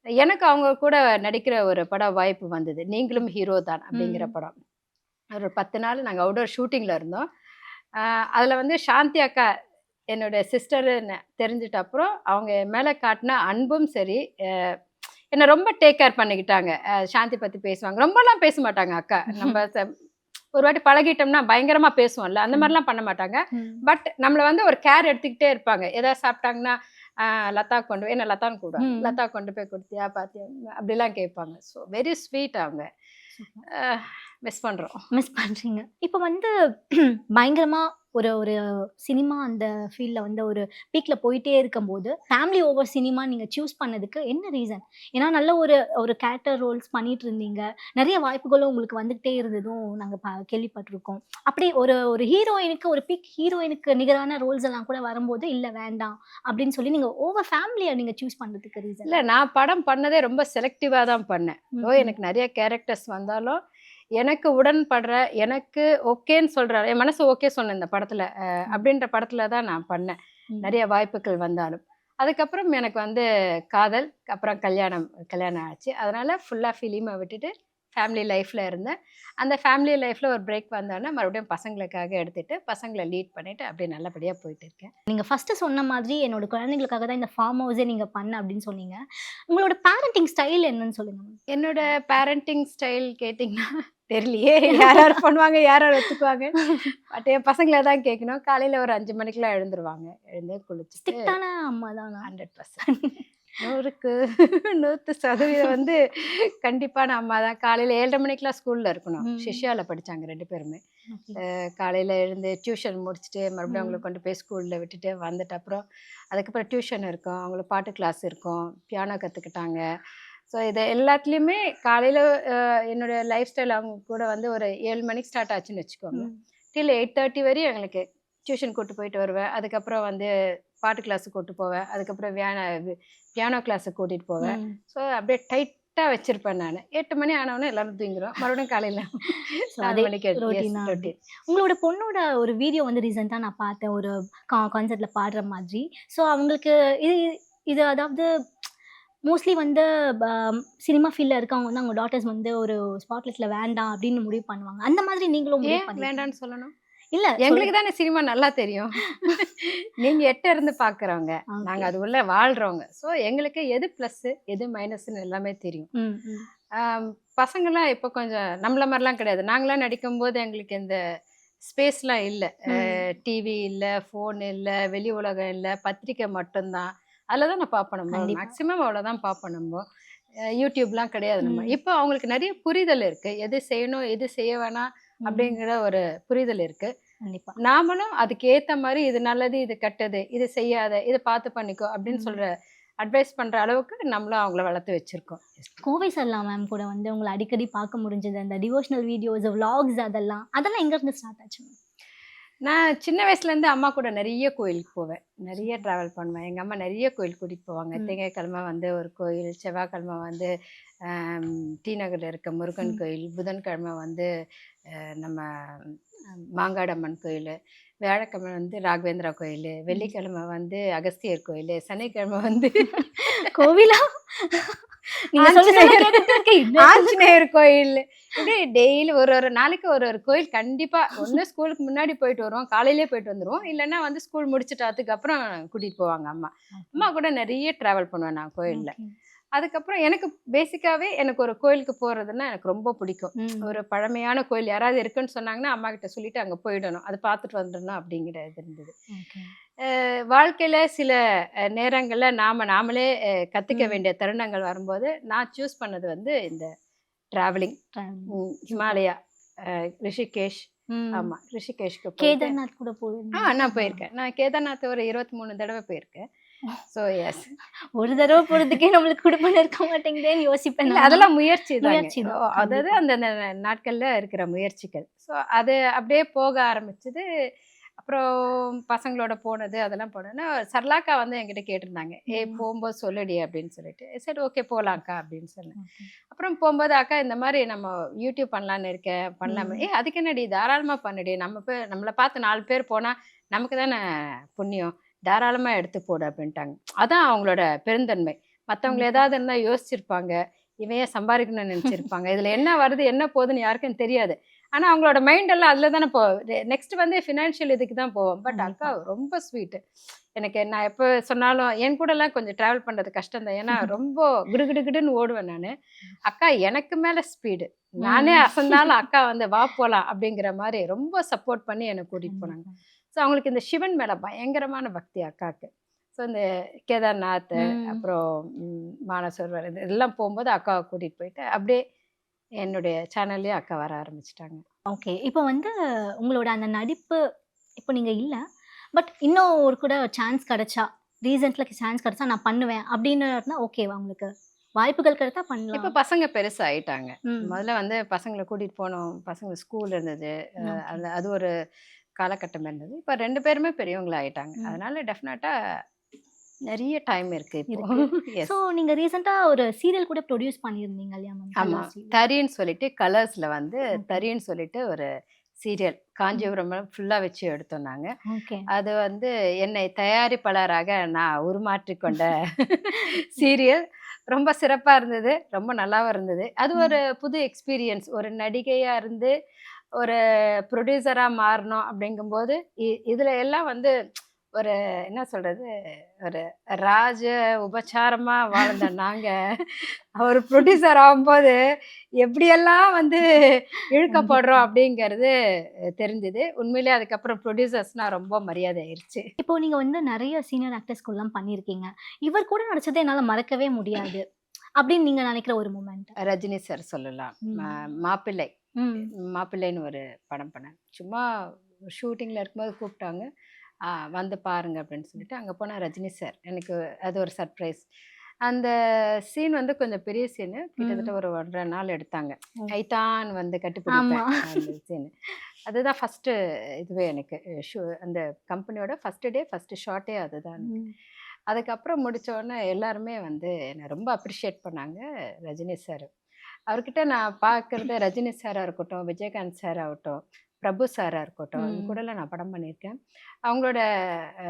எனக்கு அவங்க கூட நடிக்கிற ஒரு படம் வாய்ப்பு வந்தது. நீங்களும் ஹீரோ தான் அப்படிங்கிற ம். படம். ஒரு 10 நாள் நாங்க அவுட்டோர் ஷூட்டிங்ல இருந்தோம். அ அதில வந்து சாந்தி அக்கா என்னோட சிஸ்டர்ன்னு தெரிஞ்சுட்ட அப்புறம், அவங்க என் மேல காட்டுன அன்பும் சரி, என்ன ரொம்ப டேக் கேர் பண்ணிக்கிட்டாங்க. சாந்தி பத்தி பேசுவாங்க. ரொம்பலாம் பேச மாட்டாங்க அக்கா. நம்ம ஒரு வாட்டி பழகிட்டோம்னா பயங்கரமா பேசுவோம்ல, அந்த ம். மாரிலாம் பண்ண மாட்டாங்க. ம். பட் நம்மள வந்து ஒரு கேர் எடுத்துக்கிட்டே இருப்பாங்க. ஏதாவது சாப்பிட்டாங்கன்னா, லதா கொண்டு போய் என்ன லதான்னு கூப்பிடுவாங்க. ம். லதா கொண்டு போய் குடுத்தியா? பாத்தியா? அப்படிலாம் கேட்பாங்க. ஸோ வெரி ஸ்வீட் அவங்க. சூப்பர். அ மிஸ் பண்றோம். மிஸ் பண்றீங்க. இப்ப வந்து பயங்கரமா ஒரு ஒரு சினிமா அந்த ஃபீல்ட்ல வந்து ஒரு பீக்ல போயிட்டே இருக்கும்போது, ஃபேமிலி ஓவர் சினிமா நீங்க சூஸ் பண்ணதுக்கு என்ன ரீசன்? ஏன்னா நல்ல ஒரு ஒரு கேரக்டர் ரோல்ஸ் பண்ணிட்டு இருந்தீங்க. நெறைய வாய்ப்புகளும் உங்களுக்கு வந்துகிட்டே இருந்ததும் நாங்க கேள்விப்பட்டுருக்கோம். அப்படி ஒரு ஒரு ஹீரோயினுக்கு ஒரு பீக் ஹீரோயினுக்கு நிகரான ரோல்ஸ் எல்லாம் கூட வரும்போது, இல்ல வேண்டாம் அப்படின்னு சொல்லி நீங்க ஓவர் ஃபேமிலிய நீங்க சூஸ் பண்றதுக்கு ரீசன்? இல்ல நான் படம் பண்ணதே ரொம்ப செலக்டிவா தான் பண்ணேன். ம். எனக்கு நெறைய கேரக்டர்ஸ் வந்தாலும், எனக்கு உடன்படுற, எனக்கு ஓகேன்னு சொல்ற என் மனசு ஓகே சொன்ன இந்த படத்துல. அப்படின்ற படத்துல தான் நான் பண்ணேன். ம். நெறைய வாய்ப்புகள் வந்தாலும். அதுக்கப்புறம் எனக்கு வந்து காதல், அப்புறம் கல்யாணம் ஆச்சு. அதனால ஃபுல்லா ஃபிலிம விட்டுட்டு ஃபேமிலி லைஃப்ல இருந்தேன். அந்த ஃபேமிலி லைஃப்ல ஒரு பிரேக் வந்தோனே, மறுபடியும் பசங்களுக்காக எடுத்துட்டு, பசங்கள லீட் பண்ணிட்டு, அப்படியே நல்லபடியா போயிட்டு இருக்கேன். நீங்க ஃபர்ஸ்ட்டு சொன்ன மாதிரி என்னோட குழந்தைகளுக்காக தான் இந்த ஃபார்ம் ஹவுஸே நீங்க பண்ணேன் அப்படின்னு சொன்னீங்க. உங்களோட பேரண்டிங் ஸ்டைல் என்னன்னு சொல்லுங்க மேம்? என்னோட பேரண்டிங் ஸ்டைல் கேட்டிங்கன்னா தெரியலையே. யார் யார் பண்ணுவாங்க, யார் யார் ஒத்துக்குவாங்க. பட் என் பசங்கள தான் கேட்கணும். காலையில ஒரு 5 மணிக்கெல்லாம் எழுந்துருவாங்க. எழுந்து குளிச்சுட்டு ஸ்ட்ரிக்ட்டான அம்மா தானா? 100% 100க்கு 100% வந்து கண்டிப்பான அம்மா தான். காலையில 7:30 மணிக்கெல்லாம் ஸ்கூல்ல இருக்கணும். ம். ஷிஷ்யால படிச்சாங்க 2 பேருமே. ஓகே. காலையில எழுந்து டியூஷன் முடிச்சுட்டு மறுபடியும் அவங்கள ம். கொண்டு போய் ஸ்கூல்ல விட்டுட்டு வந்துட்டு அப்புறம் அதுக்கப்புறம் டியூஷன் இருக்கும். அவங்களுக்கு பாட்டு கிளாஸ் இருக்கும். பியானோ கத்துக்கிட்டாங்க. ஸோ இது எல்லாத்துலேயுமே காலையில என்னோட லைஃப் ஸ்டைல் அவங்க கூட வந்து ஒரு 7 மணிக்கு ஸ்டார்ட் ஆச்சுன்னு வச்சுக்கோங்க. ம். டில் 8:30 வரையும் எங்களுக்கு டியூஷன் கூட்டு போயிட்டு வருவேன். அதுக்கப்புறம் வந்து பாட்டு கிளாஸுக்கு கூட்டு போவேன். அதுக்கப்புறம் பியானோ கிளாஸுக்கு கூட்டிட்டு போவேன். ம். ஸோ அப்படியே டைட்டா வச்சிருப்பேன் நானு. 8 மணி ஆனவுனே எல்லாரும் தூங்கிருவோம். மறுபடியும் காலையில ஸோ 4 அதே மணிக்கு ரொட்டீனா அப்படி. ரொட்டீன். உங்களோட பொண்ணோட ஒரு வீடியோ வந்து ரீசென்ட்டா நான் பார்த்தேன். ஒரு கான்சர்ட்ல பாடுற மாதிரி. ஸோ அவங்களுக்கு இது இது அதாவது மோஸ்ட்லி வந்து ப சினிமா ஃபீல்ட்ல இருக்கவங்க வந்து அவங்க டாட்டர்ஸ் வந்து ஒரு ஸ்பாட்லைட்ல வேண்டாம் அப்படின்னு முடிவு பண்ணுவாங்க. அந்த மாதிரி நீங்களும் முடிவு ஏன் பண்ணியிருக்கீங்க? வேண்டான்னு சொல்லணும்? இல்ல எங்களுக்கு தானே சினிமா நல்லா தெரியும். நீங்க எட்ட இருந்து பார்க்குறவங்க. நாங்க ஓகே. அது உள்ள வாழ்றவங்க. ஸோ எங்களுக்கு எது ப்ளஸ்ஸு, எது மைனஸ்ன்னு எல்லாமே தெரியும். ம். ம். ஆம், பசங்கலாம் இப்போ கொஞ்சம் நம்மள மாரிலாம் கிடையாது. நாங்கலாம் நடிக்கும்போது எங்களுக்கு இந்த ஸ்பேஸ்லாம் இல்ல. ம். டிவி இல்ல, ஃபோன் இல்ல, வெளி உலகம் இல்ல, பத்திரிக்கை மட்டும் தான். அதில தான் நான் பார்ப்போம் நம்ம. கண்டிப்பா. மேக்ஸிமம் அவ்வளோதான் பார்ப்போம் நம்ம. யூடியூப்லாம் கிடையாது நம்ம. ம். இப்போ அவங்களுக்கு நெறைய புரிதல் இருக்கு. எது செய்யணும், எது செய்ய வேணாம் ம். அப்படிங்கிற ஒரு புரிதல் இருக்கு. கண்டிப்பா. நாமளும் அதுக்கு ஏத்த மாரி இது நல்லது, இது கெட்டது, இது செய்யாத, இத பார்த்து பண்ணிக்கோ அப்படின்னு ம். சொல்ற அட்வைஸ் பண்ற அளவுக்கு நம்மளும் அவங்கள வளர்த்து வச்சிருக்கோம். கோவை சரளா மேம் கூட வந்து உங்கள அடிக்கடி பார்க்க முடிஞ்சது. அந்த டிவோஷனல் வீடியோஸ், விளாக்ஸ் அதெல்லாம் எங்க இருந்து ஸ்டார்ட் ஆச்சு மேம்? நான் சின்ன வயசுலேருந்து அம்மா கூட நெறைய கோயிலுக்கு போவேன். நெறைய ட்ராவல் பண்ணுவேன். எங்க அம்மா நெறைய கோயில் கூட்டிட்டு போவாங்க. ம். திங்கட்கிழமை வந்து ஒரு கோயில், செவ்வாய்க்கிழமை வந்து டி நகர்ல இருக்க முருகன் ம். கோயில், புதன்கிழமை வந்து நம்ம மாங்காடம்மன் கோயிலு, வியாழக்கிழமை வந்து ராகவேந்திரா கோயிலு, ம். வெள்ளிக்கிழமை வந்து அகஸ்தியர் கோயிலு, சனிக்கிழமை வந்து கோவிலா? நீங்க சொல்ல சொல்ல ஆஞ்சநேயர் கேட்டுட்டு இருக்கேன். என்ன ஆஞ்சநேயர் கோயில். இப்படி டெய்லி ஒரு ஒரு நாளைக்கு ஒரு ஒரு கோயில் கண்டிப்பா ஒண்ணு ஸ்கூலுக்கு முன்னாடி போயிட்டு வருவோம். காலையிலேயே போயிட்டு வந்துருவோம். இல்லன்னா வந்து ஸ்கூல் முடிச்சுட்டு அதுக்கப்புறம் கூட்டிட்டு போவாங்க அம்மா. அம்மா கூட நெறைய டிராவல் பண்ணுவேன் நான் கோயில்ல. ஓகே. அதுக்கப்புறம் எனக்கு பேசிக்காவே எனக்கு ஒரு கோயிலுக்கு போறதுன்னா எனக்கு ரொம்ப பிடிக்கும். ம். ஒரு பழமையான கோயில் யாராவது இருக்குன்னு சொன்னாங்கன்னா, அம்மாகிட்ட சொல்லிட்டு அங்க போயிடணும். அத பார்த்துட்டு வந்துடணும் அப்படிங்கிற இது இருந்தது. ஓகே. வாழ்க்கையில சில நேரங்கள்ல நாமளே கத்துக்க ம். வேண்டிய தருணங்கள் வரும்போது, நான் சூஸ் பண்ணது வந்து இந்த travelling. Travelling. Super. Himalaya, Rishikesh. ம். ஆமா. ரிஷிகேஷ்க்கு போயிட்டு கேதார்நாத் கூட போயிருந்தீங்க. நான் போயிருக்கேன். நான் கேதார்நாத் ஒரு 23 தடவ போயிருக்கேன். So yes. ஒரு தடவ போறதுக்கே நம்மளுக்கு குடுப்பன இருக்க மாட்டேங்குதேன்னு யோசிப்பேன் இல்ல நான்லாம். அதெல்லாம் முயற்சி தாங்க. முயற்சி தான். அதாவது கண்டிப்பா. அந்தந்த நாட்கள்ல இருக்கிற முயற்சிகள். ஸோ அது அப்படியே போக ஆரம்பிச்சது. அப்புறம் பசங்களோட போனது அதெல்லாம் போனோனே, சரளாக்கா வந்து என்கிட்ட கேட்டிருந்தாங்க. "ஏய் ம். போம்போது சொல்லுடி" அப்படின்னு சொல்லிட்டு. சரி ஓகே போலாம்க்கா அப்படின்னு சொன்னேன். ஓகே. அப்புறம் போம்போது, "அக்கா இந்த மாரி நம்ம யூடியூப் பண்ணலான்னு இருக்கேன். பண்ணலாமா?" ம். "ஏய் அதுக்கு என்னடி தாராளமா பண்ணுடி. நம்மள பார்த்து 4 பேர் போனா நமக்கு தானே புண்ணியம். தாராளமா எடுத்து போடு" அப்படின்ட்டாங்க. அதான் அவங்களோட பெருந்தன்மை. மத்தவங்கள கண்டிப்பா. ஏதாவது இருந்தா யோசிச்சிருப்பாங்க. இவன் ஏன் சம்பாரிக்கணும்னு நெனச்சிருப்பாங்க. இதுல என்ன வருது, என்ன போகுதுன்னு யாருக்கும் தெரியாது. ஆனா அவங்களோட மைண்ட் எல்லாம் அதுல தானே நெக்ஸ்ட் வந்து ஃபினான்ஷியல் இதுக்கு தான் போவோம். பட் அக்கா கண்டிப்பா. ரொம்ப ஸ்வீட். எனக்கு நான் எப்ப சொன்னாலும் என் கூடலாம் கொஞ்சம் டிராவல் பண்றது கஷ்டம் தான். ஏன்னா ரொம்ப கிடுகிடுன்னு ஓடுவேன் நானு. அக்கா எனக்கு மேல ஸ்பீடு. நானே ம். அசந்தாலும் அக்கா வந்து வா போலாம் அப்படிங்கிற மாரி ரொம்ப சப்போர்ட் பண்ணி என்ன கூட்டிட்டு போனாங்க. கண்டிப்பா. ஸோ அவங்களுக்கு இந்த சிவன் மேல பயங்கரமான பக்தி அக்காக்கு. ஸோ இந்த கேதார்நாத், ம். அப்புறம் மானசரோவர் இதெல்லாம் போம்போது அக்காவ கூட்டிட்டு போயிட்டு, அப்படியே என்னுடைய சேனல்லயே அக்கா வர ஆரம்பிச்சுட்டாங்க. ஓகே. இப்போ வந்து உங்களோட அந்த நடிப்பு இப்போ நீங்க இல்ல. பட் இன்னும் ஒரு கூட சான்ஸ் கிடைச்சா, ரீசென்ட்ல சான்ஸ் கிடைச்சா நான் பண்ணுவேன் அப்படின்னு இருந்தா ஓகேவா உங்களுக்கு? வாய்ப்புகள் கிடைத்தா இப்ப பண்ணலாம். பசங்க பெருசாயிட்டாங்க. ம். முதல்ல வந்து பசங்கள கூட்டிட்டு போனோம். பசங்க ஸ்கூல் இருந்தது. ஓகே. அது ஒரு காலகட்டம் இருந்தது. இப்ப 2 பேருமே பெரியவங்களா ஆயிட்டாங்க. ம். அதனால டெஃபினட்டா நெறைய டைம் இருக்கு இப்போ. இருக்கு. So yes. நீங்க ரீசென்ட்டா ஒரு சீரியல் கூட ப்ரொடியூஸ் பண்ணியிருந்தீங்க இல்லையா மேம்? ஆமா. Colours serial. தறின்னு சொல்லிட்டு கலர்ஸ்ல வந்து ஓகே. தறின்னு சொல்லிட்டு ஒரு சீரியல். ம். காஞ்சிபுரம் ஃபுல்லா வச்சு எடுத்தோம் நாங்க. ஓகே. அது வந்து என்னை தயாரிப்பாளராக நான் உருமாற்றிக் கொண்ட சீரியல். ரொம்ப சிறப்பா இருந்தது. ரொம்ப நல்லாவும் இருந்தது. அது ஒரு ம். புது எக்ஸ்பீரியன்ஸ். ஒரு நடிகையா இருந்து, ஒரு ப்ரொடியூசரா மாறணும் அப்படிங்கும்போது, இதுல எல்லாம் வந்து ஒரு என்ன சொல்றது, ஒரு ராஜ உபச்சாரமா வாழ்ந்த நாங்க ஒரு ப்ரொடியூசர் ஆகும்போது எப்படியெல்லாம் வந்து இழுக்கப்படுறோம் அப்படிங்கிறது தெரிஞ்சுது. உண்மையிலேயே அதுக்கப்புறம் ப்ரொடியூசர்ஸ்னா ரொம்ப மரியாதை ஆயிருச்சு. இப்போ நீங்க வந்து நெறைய சீனியர் ஆக்டர்ஸ் கூடலாம் பண்ணியிருக்கீங்க. இவர் கூட நடிச்சத என்னால மறக்கவே முடியாது. அப்படின்னு நீங்க நெனைக்கிற ஒரு மொமெண்ட்? ரஜினி சார் சொல்லலாம். ம். மாப்பிள்ளை ம். மாப்பிள்ளைன்னு ஒரு படம் பண்ணேன். சும்மா ஷூட்டிங்கில் இருக்கும்போது கூப்பிட்டாங்க. வந்து பாருங்க அப்படின்னு சொல்லிட்டு அங்கே போனால் ரஜினி சார் எனக்கு அது ஒரு சர்ப்ரைஸ். அந்த சீன் வந்து கொஞ்சம் பெரிய சீனு. கிட்டத்தட்ட ம். ஒரு 1 1/2 நாள் எடுத்தாங்க. ஓ! ஐத்தான் வந்து ஆமா. கட்டிப்பிடிப்பேன் அந்த சீனு. அதுதான் ஃபஸ்ட்டு இதுவே எனக்கு. அந்த கம்பெனியோட ஃபஸ்ட்டு டே ஃபஸ்ட்டு ஷாட்டே அதுதான் எனக்கு. ம். அதுக்கப்புறம் முடிச்ச உடனே எல்லாருமே வந்து என்னை ரொம்ப அப்ரிஷியேட் பண்ணாங்க ரஜினி சார். அவர்கிட்ட நான் பார்க்குறது ரஜினி சாரா இருக்கட்டும், விஜயகாந்த் சார் ஆகட்டும், பிரபு சாரா இருக்கட்டும், இவங்க ம். கூடலாம் நான் படம் பண்ணியிருக்கேன். அவங்களோட அ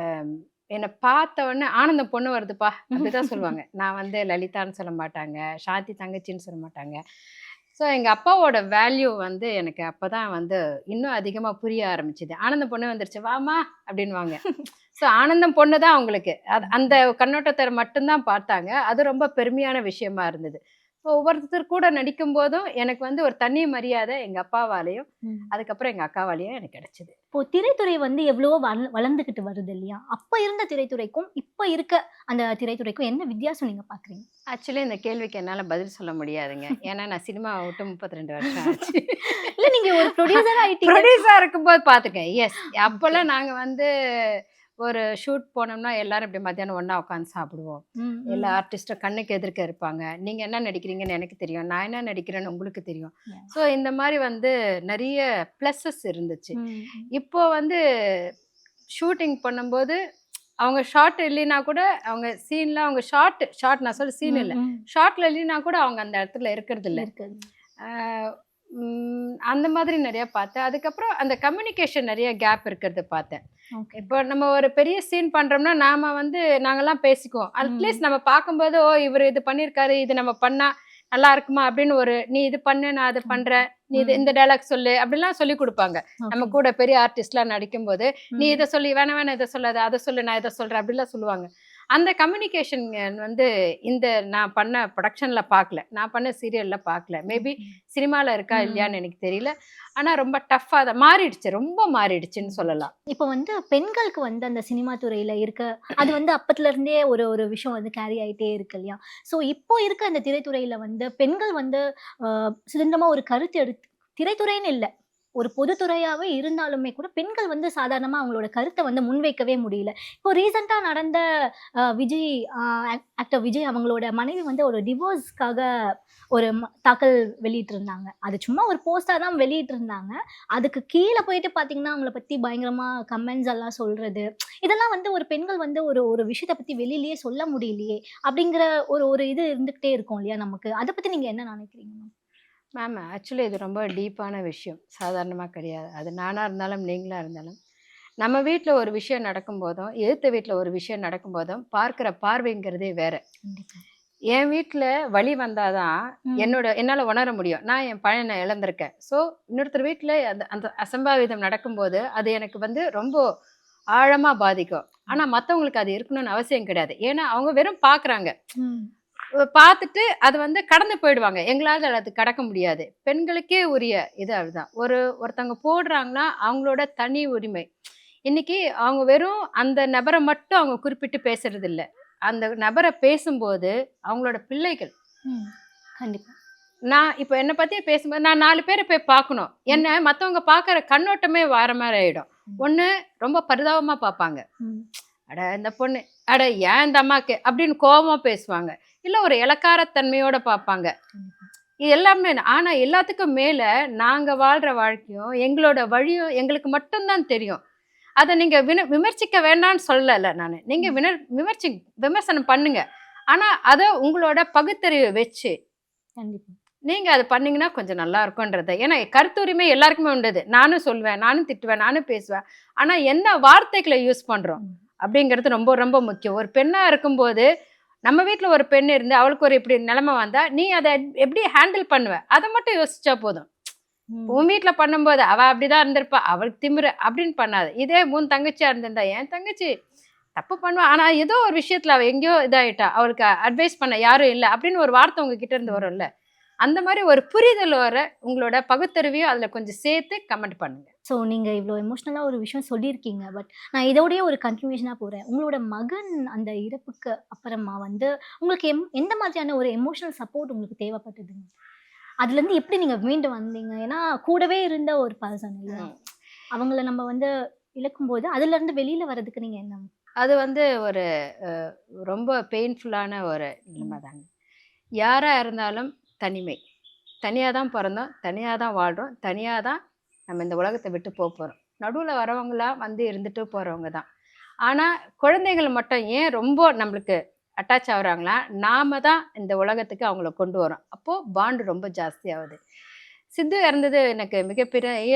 என்ன பார்த்த உடனே "ஆனந்தம் பொண்ணு வருதுப்பா" அப்படிதான் சொல்லுவாங்க. நான் வந்து லலிதான்னு சொல்ல மாட்டாங்க, சாந்தி தங்கச்சின்னு சொல்ல மாட்டாங்க. ஸோ எங்க அப்பாவோட வேல்யூ வந்து எனக்கு அப்பதான் வந்து இன்னும் அதிகமா புரிய ஆரம்பிச்சது. "ஆனந்தம் பொண்ணு வந்துருச்சு, வாம்மா" அப்படின்னுவாங்க. ஸோ ஆனந்தம் பொண்ணு தான் அவங்களுக்கு. அந்த கண்ணோட்டத்த மட்டும் தான் பார்த்தாங்க. அது ரொம்ப பெருமையான விஷயமா இருந்தது. ஸோ ஒவ்வொருத்தர் கூட நடிக்கும்போதும் எனக்கு வந்து ஒரு தனி மரியாதை எங்க அப்பாவாலயும், ம். அதுக்கப்புறம் எங்க அக்காவாலயும் எனக்கு கிடைச்சது. இப்போ திரைத்துறை வந்து எவ்வளவோ வளர்ந்துகிட்டு வருது இல்லையா? அப்ப இருந்த திரைத்துறைக்கும், இப்ப இருக்க அந்த திரைத்துறைக்கும் என்ன வித்தியாசம் நீங்க பார்க்குறீங்க? ஆக்சுவலி இந்த கேள்விக்கு என்னால பதில் சொல்ல முடியாதுங்க. ஏன்னா நான் சினிமாவ விட்டு 32 வருஷம் ஆச்சு. இல்ல நீங்க ஒரு புரொடியூசரா ஆயிட்டீங்க. ப்ரொடியூசரா இருக்கும்போது பார்த்துருக்கேன். எஸ். ஓகே. அப்போலாம் நாங்க வந்து ஒரு ஷூட் போனோம்னா எல்லாரும் இப்படி மத்தியானம் ஒண்ணா உட்காந்து சாப்பிடுவோம். ம். எல்லா ம். ஆர்டிஸ்ட்டும் கண்ணுக்கு எதிர்க்க இருப்பாங்க. நீங்க என்ன நடிக்கிறீங்கன்னு எனக்கு தெரியும். நான் என்ன நடிக்கிறேன்னு உங்களுக்கு தெரியும். Yeah. ஸோ இந்த மாரி வந்து நெறைய ப்ளஸஸ் இருந்துச்சு. ம். ம். இப்போ வந்து ஷூட்டிங் பண்ணும்போது அவங்க ஷாட் இல்லைன்னா கூட அவங்க சீன்ல அவங்க ஷாட் நான் சொல்ல சீன் ம். இல்ல. ம். ஷாட்ல இல்லைன்னா கூட அவங்க அந்த இடத்துல இருக்கிறதில்ல. இருக்குது. ஆ, அந்த மாதிரி நெறைய பார்த்தேன். அதுக்கப்புறம் அந்த கம்யூனிகேஷன் நெறைய கேப் இருக்கிறத பார்த்தேன். ஓகே. இப்போ நம்ம ஒரு பெரிய சீன் பண்றோம்னா, நாம வந்து நாங்கலாம் பேசிக்குவோம். ம். அட்லீஸ்ட் நம்ம பார்க்கும்போது, "ஓ! இவரு இது பண்ணியிருக்காரு. இது நம்ம பண்ணா நல்லா இருக்குமா?" அப்படின்னு ஒரு, "நீ இது பண்ணு, நான் அது பண்றேன். நீ இது ம். இந்த டயலாக் சொல்லு." அப்படிலாம் சொல்லிக் குடுப்பாங்க. நம்ம ஓகே. கூட பெரிய ஆர்டிஸ்ட்லாம் நடிக்கும்போது, "நீ ம். இத சொல்லு, வேணாம் வேணாம் இத சொல்லாத. அத சொல்லு, நான் இத சொல்றேன்." அப்படிலாம் சொல்லுவாங்க. அந்த கம்யூனிகேஷன் வந்து இந்த நான் பண்ண புரொடக்ஷன்ல பார்க்கல. நான் பண்ண சீரியல்ல பார்க்கல. Maybe okay. சினிமால இருக்கா ம். இல்லையான்னு எனக்கு தெரியல. ஆனா ரொம்ப டஃப்பா தான் மாறிடுச்சு. ரொம்ப மாறிடுச்சுன்னு சொல்லலாம். இப்போ வந்து பெண்களுக்கு வந்து அந்த சினிமா துறையில இருக்க அது வந்து அப்பத்துல இருந்தே ஒரு ஒரு விஷயம் வந்து கேரி ஆயிட்டே இருக்கு இல்லையா? ஸோ இப்போ இருக்க அந்த திரைத்துறையில வந்து பெண்கள் வந்து சுதந்திரமா ஒரு கருத்து எடுத்து திரைத்துறைன்னு இல்ல. ஒரு பொதுத்துறையாவே இருந்தாலுமே கூட பெண்கள் வந்து சாதாரணமா அவங்களோட கருத்த வந்து முன்வைக்கவே முடியல. இப்போ ரீசென்ட்டா நடந்த விஜய் ஆக்டர் விஜய் அவங்களோட மனைவி வந்து ஒரு டிவோர்ஸ்க்காக ஒரு தாக்கல் வெளியிட்டிருந்தாங்க. அது சும்மா ஒரு போஸ்டா தான் வெளியிட்டிருந்தாங்க. அதுக்கு கீழ போயிட்டு பார்த்தீங்கன்னா, அவங்கள பத்தி பயங்கரமா கமெண்ட்ஸ் எல்லாம் சொல்றது. இதெல்லாம் வந்து ஒரு பெண்கள் வந்து ஒரு ஒரு விஷயத்த பத்தி வெளியிலேயே சொல்ல முடியலையே! அப்படிங்கிற ஒரு ஒரு இது இருந்துகிட்டே இருக்கும் இல்லையா நமக்கு. அத பத்தி நீங்க என்ன நினைக்கிறீங்க மேம்? மேம் ஆக்சுவலி இது ரொம்ப டீப்பான விஷயம். சாதாரணமா கிடையாது. அது நானா இருந்தாலும், நீங்களா இருந்தாலும். நம்ம வீட்ல ஒரு விஷயம் நடக்கும்போதும், எதிர்த்த வீட்ல ஒரு விஷயம் நடக்கும்போதும், பார்க்கிற பார்வைங்கிறதே வேற. கண்டிப்பா. என் வீட்ல வலி வந்தா தான் ம். என்னால உணர முடியும். நான் என் பையன இழந்திருக்கேன். ஸோ இன்னொருத்தர் வீட்ல அந்த அந்த அசம்பாவிதம் நடக்கும்போது, அது எனக்கு வந்து ரொம்ப ஆழமா பாதிக்கும். ஆனா மத்தவங்களுக்கு அது இருக்கணும்னு அவசியம் கிடையாது. ஏன்னா அவங்க வெறும் பார்க்குறாங்க. ம். பார்த்துட்டு அது வந்து கடந்து போயிடுவாங்க. எங்களால அது கடக்க முடியாது. பெண்களுக்கே உரிய இது அதுதான். ஒருத்தவங்க போடுறாங்கன்னா, அவங்களோட தனி உரிமை. இன்னைக்கு அவங்க வெறும் அந்த நபர மட்டும் அவங்க குறிப்பிட்டு பேசுறதில்ல. அந்த நபர பேசும்போது, அவங்களோட பிள்ளைகள் ம். கண்டிப்பா. நான் இப்ப என்ன பத்தி பேசும்போது, நான் 4 பேர போய் பார்க்கணும். ம். என்ன மத்தவங்க பார்க்குற கண்ணோட்டமே வேற மாரி ஆயிடும். ம். ஒண்ணு ரொம்ப பரிதாபமா பார்ப்பாங்க. ம். "அட இந்த பொண்ணு, அட ஏன் இந்த அம்மாக்கு" அப்படின்னு கோவமா பேசுவாங்க. இல்ல ஒரு இளக்காரத்தன்மையோட பார்ப்பாங்க. கண்டிப்பா. இது எல்லாமே ஆனா எல்லாத்துக்கும் மேல நாங்க வாழ்ற வாழ்க்கையும், எங்களோட வழியும் எங்களுக்கு மட்டும் தான் தெரியும். அத நீங்க விமர்சிக்க வேண்டான்னு சொல்லல நானு. நீங்க ம். விமர்சனம் பண்ணுங்க. ஆனா அத உங்களோட பகுத்தறிவு வச்சு, கண்டிப்பா. நீங்க அத பண்ணீங்கன்னா கொஞ்சம் நல்லா இருக்கும்ன்றத. ஏன்னா கருத்துரிமை எல்லாருக்குமே உண்டது. நானும் சொல்வேன், நானும் திட்டுவேன், நானும் பேசுவேன். ஆனா எந்த வார்த்தைகள யூஸ் பண்றோம் ம். அப்படிங்கிறது ரொம்ப ரொம்ப முக்கியம். ஒரு பெண்ணா இருக்கும்போது, நம்ம வீட்ல ஒரு பெண் இருந்து அவளுக்கு ஒரு இப்படி நிலைமை வந்தா, நீ அத எப்படி ஹேண்டில் பண்ணுவ? அத மட்டும் யோசிச்சா போதும். ம். உன் வீட்ல பண்ணும்போது, அவ அப்படிதான் இருந்திருப்பா. அவளுக்கு திமிரு அப்படின்னு பண்ணாத. இதே உன் தங்கச்சியா இருந்திருந்தா, என் தங்கச்சி தப்பு பண்ணுவா, ஆனா ஏதோ ஒரு விஷயத்துல அவ எங்கேயோ இதாயிட்டா, அவளுக்கு அட்வைஸ் பண்ண யாரும் இல்லை அப்படின்னு ஒரு வார்த்தை உங்ககிட்ட இருந்து வரும்ல, அந்த மாதிரி ஒரு புரிதல் வர உங்களோட பகுத்தறிவையும் அதுல கொஞ்சம் சேர்த்து கமெண்ட் பண்ணுங்க. ஸோ நீங்கள் இவ்வளோ எமோஷ்னலாக ஒரு விஷயம் சொல்லியிருக்கீங்க. பட் நான் இதோடயே ஒரு கன்க்ளூஷனாக போகிறேன். உங்களோட மகன் அந்த இறப்புக்கு அப்புறமா வந்து உங்களுக்கு எந்த மாதிரியான ஒரு எமோஷனல் சப்போர்ட் உங்களுக்கு தேவைப்பட்டதுங்க? அதுலேருந்து எப்படி நீங்கள் மீண்டு வந்தீங்க? ஏன்னா கூடவே இருந்த ஒரு பர்சன் இல்லையா? அவங்கள நம்ம வந்து இழக்கும்போது அதுலேருந்து வெளியில் வர்றதுக்கு நீங்கள் என்ன? அது வந்து ஒரு ரொம்ப பெயின்ஃபுல்லான ஒரு நிலைமை தாங்க. யாரா இருந்தாலும் தனிமை. தனியாக தான் பிறந்தோம், தனியாக தான் வாழ்கிறோம், தனியாக தான் நம்ம இந்த உலகத்தை விட்டு போகிறோம். நடுவில் வரவங்களாம் வந்து இருந்துட்டு போகிறவங்க தான். ஆனால் குழந்தைகள் மட்டும் ஏன் ரொம்ப நம்மளுக்கு அட்டாச் ஆகுறாங்களா, நாம தான் இந்த உலகத்துக்கு அவங்கள கொண்டு வரோம். அப்போது பாண்டு ரொம்ப ஜாஸ்தியாகுது. சித்து இறந்தது எனக்கு மிகப்பெரிய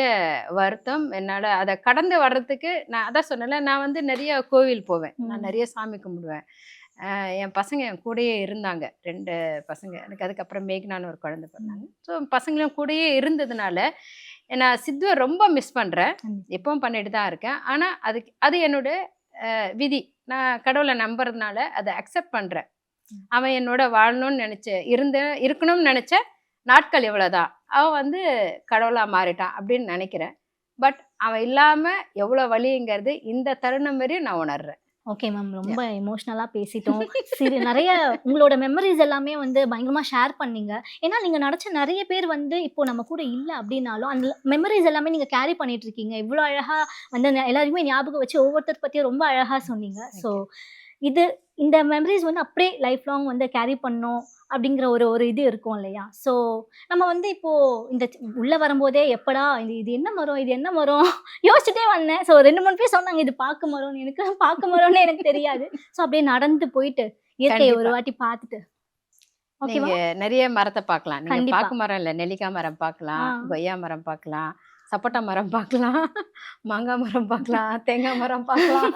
வருத்தம். என்னால் அதை கடந்து வர்றதுக்கு நான் அதான் சொன்னேன்ல, நான் வந்து நிறைய கோவில் போவேன், நான் நிறைய சாமி கும்பிடுவேன். என் பசங்க என் கூடயே இருந்தாங்க, 2 பசங்க. எனக்கு அதுக்கப்புறம் மேக்னான்னு ஒரு குழந்தை பிறந்தாங்க. ஸோ பசங்களும் கூடயே இருந்ததுனால நான் சித்துவை ரொம்ப மிஸ் பண்ணுறேன். எப்பவும் பண்ணிட்டு தான் இருக்கேன். ஆனால் அது என்னோட விதி. நான் கடவுளை நம்புறதுனால அதை அக்செப்ட் பண்ணுறேன். அவன் என்னோட வாழணும்னு இருக்கணும்னு நினச்ச நாட்கள் இவ்வளோதான். அவன் வந்து கடவுளாக மாறிட்டான் அப்படின்னு நினைக்கிறேன். பட் அவன் இல்லாமல் எவ்வளோ வலிங்கிறது இந்த தருணம் வரையும் நான் உணர்றேன். ஓகே மேம், ரொம்ப எமோஷ்னலாக பேசிட்டோம். நிறைய உங்களோட மெமரிஸ் எல்லாமே வந்து பயங்கரமாக ஷேர் பண்ணீங்க. ஏன்னா நீங்கள் நினச்ச நிறைய பேர் வந்து இப்போ நம்ம கூட இல்லை அப்படின்னாலும் அந்த மெமரிஸ் எல்லாமே நீங்கள் கேரி பண்ணிட்டு இருக்கீங்க. இவ்வளோ அழகாக வந்து எல்லாருமே ஞாபகம் வச்சு ஒவ்வொருத்தர் பற்றியும் ரொம்ப அழகாக சொன்னீங்க. ஸோ இந்த மெமரிஸ் வந்து அப்படியே லைஃப் லாங் வந்து கேரி பண்ணோம் அப்படிங்கிற ஒரு இது இருக்கும் இல்லையா? ஸோ நம்ம வந்து இப்போது இந்த உள்ளே வரும்போதே எப்படா இது என்ன மரம், இது என்ன மரம் யோசிச்சுட்டே வந்தேன். ஸோ 2-3 பேர் சொன்னாங்க இது பாக்கு மரம்னு. எனக்கு பாக்கு மரம்னு எனக்கு தெரியாது. ஸோ அப்படியே நடந்து போயிட்டு இயற்கையை ஒரு வாட்டி பார்த்துட்டு நீங்க நிறைய மரத்தை பார்க்கலாம். நீங்க பாக்கு மரம் இல்லை, நெல்லிக்காய் மரம் பார்க்கலாம், கொய்யா மரம் பார்க்கலாம், சப்போட்டா மரம் பார்க்கலாம், மாங்காய் மரம் பார்க்கலாம், தேங்காய் மரம் பார்க்கலாம்,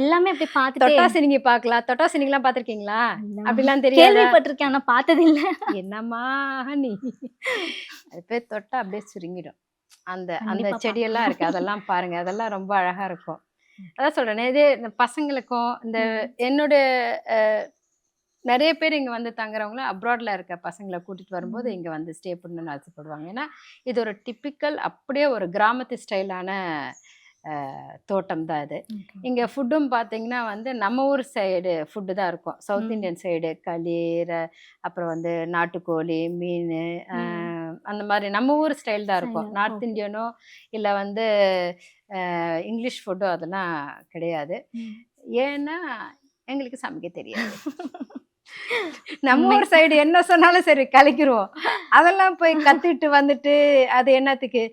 எல்லாமே அப்படி பார்த்துட்டு தொட்டாசினிங்கி பார்க்கலாம். தொட்டாசினிங்கெல்லாம் பார்த்துருக்கீங்களா? அப்படிலாம் தெரியாது, கேள்விப்பட்டிருக்கேன் ஆனால் பார்த்ததில்லை. என்னம்மா நீ, அது பேர் தொட்டா அப்படியே சுருங்கிடும். அந்த செடியெல்லாம் இருக்கு, அதெல்லாம் பாருங்க, அதெல்லாம் ரொம்ப அழகா இருக்கும். அதான் சொல்றேன், இதே பசங்களுக்கும் இந்த என்னோட நிறைய பேர் இங்கே வந்து தங்குறவங்களும் அப்ராடில் இருக்க பசங்களை கூட்டிகிட்டு வரும்போது இங்கே வந்து ஸ்டே பண்ணணும்னு ஆசைப்படுவாங்க. ஏன்னா இது ஒரு டிப்பிக்கல் அப்படியே ஒரு கிராமத்து ஸ்டைலான தோட்டம் தான் இது. இங்கே ஃபுட்டும் பார்த்தீங்கன்னா வந்து நம்ம ஊர் சைடு ஃபுட்டு தான் இருக்கும். சவுத் இந்தியன் சைடு களி, அப்புறம் வந்து நாட்டுக்கோழி, மீன், அந்த மாதிரி நம்ம ஊர் ஸ்டைல் தான் இருக்கும். நார்த் இந்தியனோ இல்லை வந்து இங்கிலீஷ் ஃபுட்டோ அதெல்லாம் கிடையாது. ஏன்னா எங்களுக்கு சமைக்க தெரியாது. நம்ம ஊர் சைடு என்ன சொன்னாலும் சரி கலக்கிடுவோம். அதெல்லாம் போய் கற்றுட்டு வந்துட்டு அது என்னத்துக்கு?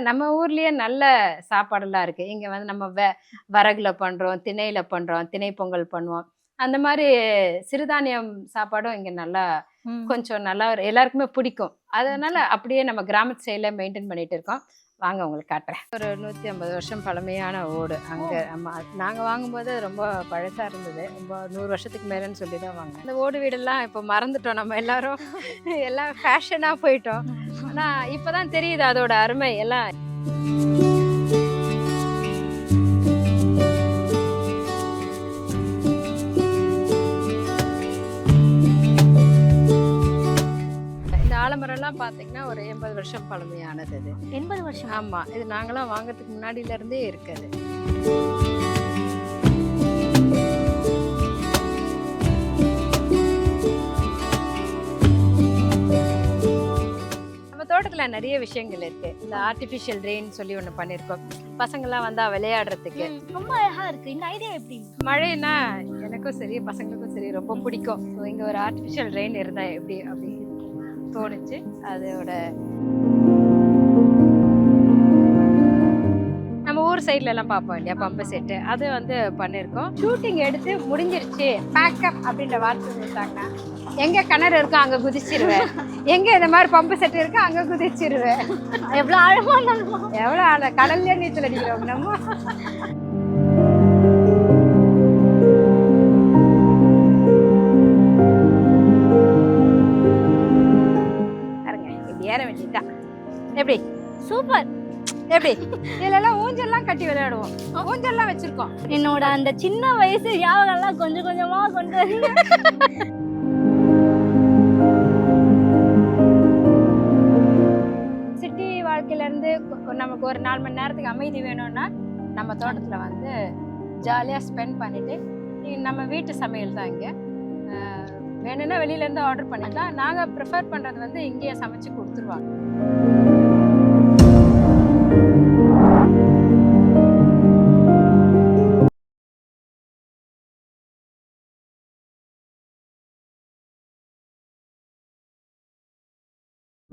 நம்ம ஊர்லேயே நல்ல சாப்பாடெல்லாம் இருக்குது. இங்கே வந்து நம்ம வரகுல பண்ணுறோம், திணையில் பண்ணுறோம், திணை பொங்கல் பண்ணுவோம். அந்த மாதிரி சிறுதானியம் சாப்பாடும் இங்கே நல்லா கொஞ்சம் நல்லா எல்லாருக்குமே பிடிக்கும். அதனால் அப்படியே நம்ம கிராமத்து சைடில் மெயின்டைன் பண்ணிகிட்டு இருக்கோம். வாங்க உங்களுக்கு காட்டுறேன். ஒரு 150 வருஷம் பழமையான ஓடு. அங்கே நாங்கள் வாங்கும்போது ரொம்ப பழசாக இருந்தது. ரொம்ப 100 வருஷத்துக்கு மேலேன்னு சொல்லி தான் வாங்க. இந்த ஓடு வீடெல்லாம் இப்போ மறந்துட்டோம் நம்ம எல்லாரும். எல்லாம் ஃபேஷனாக போயிட்டோம். ஆனால் இப்போ தான் தெரியுது அதோட அருமை எல்லாம். ஆலமரம்லாம் பார்த்தீங்கன்னா ஒரு 80 வருஷம் பழமையானது. இது 80 வருஷம்? ஆமாம், இது நாங்களாம் வாங்கிறதுக்கு முன்னாடியிலேருந்தே இருக்குது. நம்ம தோட்டத்தில் நிறைய விஷயங்கள் இருக்குது. இந்த ஆர்டிஃபிஷியல் ரெயின் சொல்லி ஒன்று பண்ணியிருக்கோம், பசங்கள்லாம் வந்தால் விளையாடுறதுக்கு. ரொம்ப அழகாக இருக்குது. இந்த ஐடியா எப்படி? மழைனா எனக்கும் சரி பசங்களுக்கும் சரி ரொம்ப பிடிக்கும். ஸோ இங்கே ஒரு ஆர்டிஃபிஷியல் ரெயின் இருந்தால் எப்படி அப்படி தோணுச்சு. அதோட நம்ம ஊர் சைட்ல எல்லாம் பார்ப்போம் இல்லையா, பம்பு செட்டு, அது வந்து பண்ணியிருக்கோம். ஷூட்டிங் எடுத்து முடிஞ்சிருச்சு, பேக்கப் அப்படின்ற வார்த்தை கொடுத்தாங்கன்னா எங்கே கிணறு இருக்கோ அங்கே குதிச்சிருவேன், எங்கே இந்த மாதிரி பம்பு செட்டு இருக்கோ அங்கே குதிச்சிருவேன். எவ்வளோ ஆழமாக எவ்வளோ ஆழ கடல்லே நீச்சல் அடிக்கிறோம் நம்ம. ஏற வேண்டியதா எப்படி? சூப்பர். எப்படி இதுலலாம் ஊஞ்சல்லாம் கட்டி விளையாடுவோம், ஊஞ்சல்லாம் வச்சிருக்கோம். என்னோட அந்த சின்ன வயசு ஞாபகம்லாம் கொஞ்சம் கொஞ்சமா கொண்டு வரீங்க. சிட்டி வாழ்க்கையில இருந்து நமக்கு ஒரு 4 மணி நேரத்துக்கு அமைதி வேணும்னா நம்ம தோட்டத்துல வந்து ஜாலியா ஸ்பெண்ட் பண்ணிட்டு நம்ம வீட்டு சமையல் தான் இங்க. வேணும்னா வெளியில இருந்து ஆர்டர் பண்ணிக்கலாம். நாங்க ப்ரிஃபர் பண்றது வந்து இங்கேயே சமைச்சு கொடுத்துருவாங்க.